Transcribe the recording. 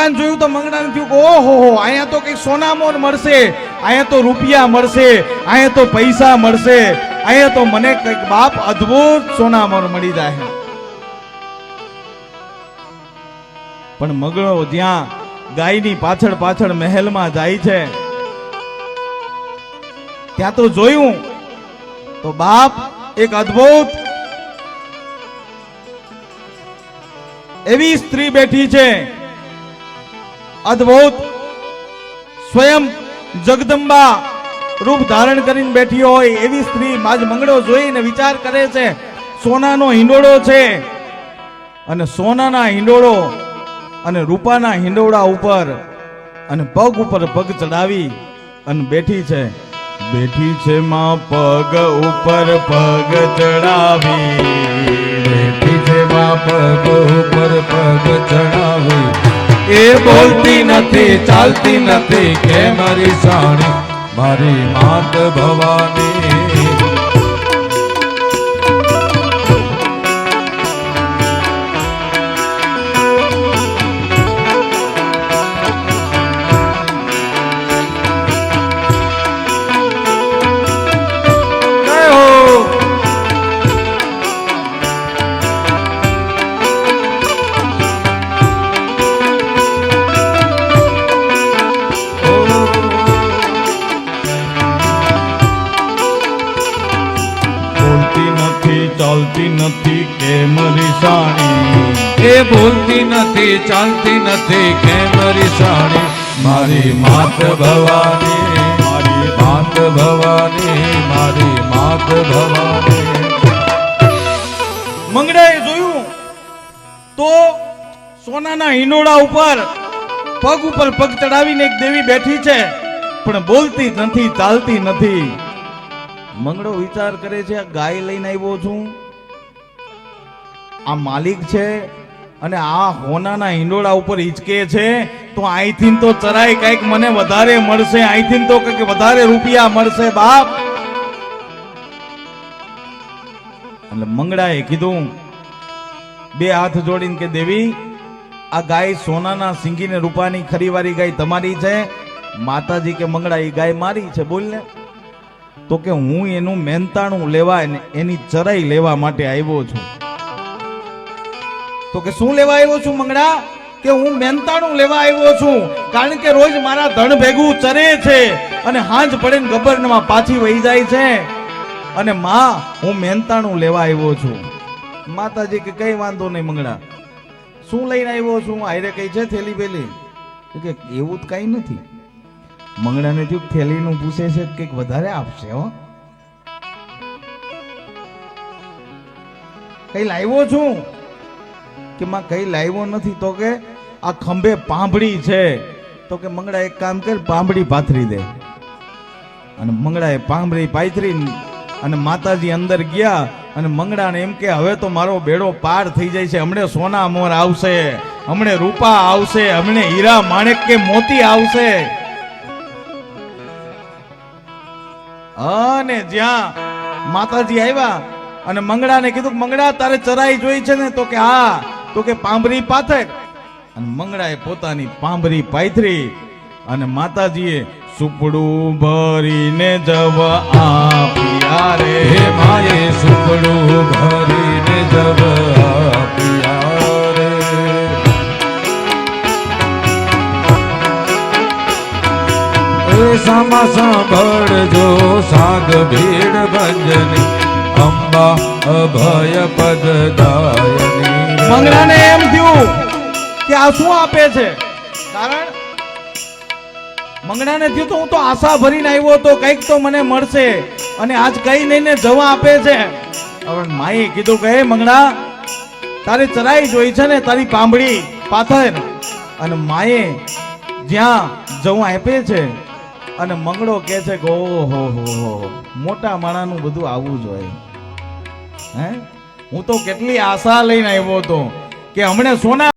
મકાન જોયું તો મંગળાને થયું કે ઓહો અહીંયા તો કઈ સોનામોર મળશે, અહીંયા તો રૂપિયા મળશે, અહીંયા તો પૈસા મળશે, અહીંયા તો મને કઈક બાપ અદ્ભુત સોનામોર મળી જાય. પણ મગળો જ્યાં ગાયની પાછળ પાછળ મહેલમાં જાય છે ત્યાં તો જોયું તો બાપ એક અદ્ભુત એવી સ્ત્રી બેઠી છે, અદ્ભુત સ્વયં જગદંબા રૂપ ધારણ કરીને બેઠી હોય એવી સ્ત્રી. આજ મંગળો જોઈને વિચાર કરે છે સોનાનો હિંડોળો છે અને સોનાના હિંડોળો અને રૂપાના હિંડોળા ઉપર અને પગ ઉપર પગ ચડાવી અને બેઠી છે. બેઠી છે માં પગ ઉપર પગ ચડાવી, બેઠી છે માં પગ ઉપર પગ ચડાવી. એ બોલતી નથી ચાલતી નથી કે મારી સાણી મારી માત ભવાની. ચાલતી નથી કે મારી સાણી, એ બોલતી નથી ચાલતી નથી કે મારી સાણી મારી માત ભવાની, મારી માત ભવાની, મારી માત ભવાની. મંગળાએ જોયું તો સોનાના હિંડોળા ઉપર પગ ચડાવીને એક દેવી બેઠી છે પણ બોલતી નથી ચાલતી નથી. મંગળો વિચાર કરે છે આ ગાય લઈને આવ્યો છું, આ માલિક છે અને આ હોનાના હિંડોળા ઉપર હિંચકે છે તો અહીંથી તો ચરાઈ કઈક મને વધારે મળશે, અહીંથી તો કઈક વધારે રૂપિયા મળશે બાપ. એટલે મંગળાએ કીધું બે હાથ જોડીને કે દેવી આ ગાય સોનાના સિંગીને રૂપાની ખરીવારી ગાય તમારી છે? માતાજી કે મંગળા એ ગાય મારી છે. બોલ ને. તો કે હું એનું મહેનતાણું લેવા એની ચરાઈ લેવા માટે આવ્યો છું. તો કે શું લેવા આવ્યો છું મંગળા? કે હું મહેનતાણું લેવા આવ્યો છું કારણ કે રોજ મારા ધણ ભેગું ચરે છે અને હાંજ પડે ને ગબ્બરમાં પાછી વહી જાય છે અને માં હું મહેનતાણું લેવા આવ્યો છું. માતાજી કે કઈ વાંધો નહીં મંગળા, શું લઈને આવ્યો છું? આયરે કઈ છે થેલી બેલી? કે એવું જ કઈ નથી. મંગળાને થયું થેલીનું પૂછે છે કંઈક વધારે આપશે. હો કઈ લાવ્યો છું? કે માં કઈ લાવ્યો નથી. તો કે આ ખંભે પાંભડી છે. તો કે મંગળા એક કામ કર પાંભડી પાથરી દે. અને મંગળાએ પાંભડી પાથરી અને માતાજી અંદર ગયા અને મંગળાને એમ કે હવે તો મારો બેડો પાર થઈ જાય છે, હમણે સોના મોર આવશે, હમણે રૂપા આવશે, હમણે હીરા માણેક કે મોતી આવશે. અને જ્યાં માતાજી આવ્યા અને મંગળાને કીધું મંગળા તારે ચરાઈ જોઈ છે ને? તો કે હા. તો કે પાંભરી પાથર. અને મંગળાએ પોતાની પાંભરી પાથરી અને માતાજીએ સુપડું ભરીને જવ આપ્યા રે, માએ સુપડું ભરીને જવ આપ્યા રે. સામા સાંભળજો સાગ ભીડ ભંજની અંબા અભય પદદાયની. મંગળાને એમ થયું કે આ શું આપે છે? કારણ મંગળાને થયું તો હું તો આશા ભરીને આવ્યો તો કંઈક તો મને મળશે અને આજ કઈ નહીં ને જવા આપે છે. હવે માએ કીધું કે હે મંગળા તારે ચરાઈ જોઈ છે ને તારી પાંભડી પાથર. અને માએ જ્યાં જવા આપે છે અને મંગળો કે છે કે ઓહો હો મોટા માણાનું બધું આવવું જોઈએ. હે હું તો કેટલી આશા લઈને આવ્યો હતો કે હમણે સોના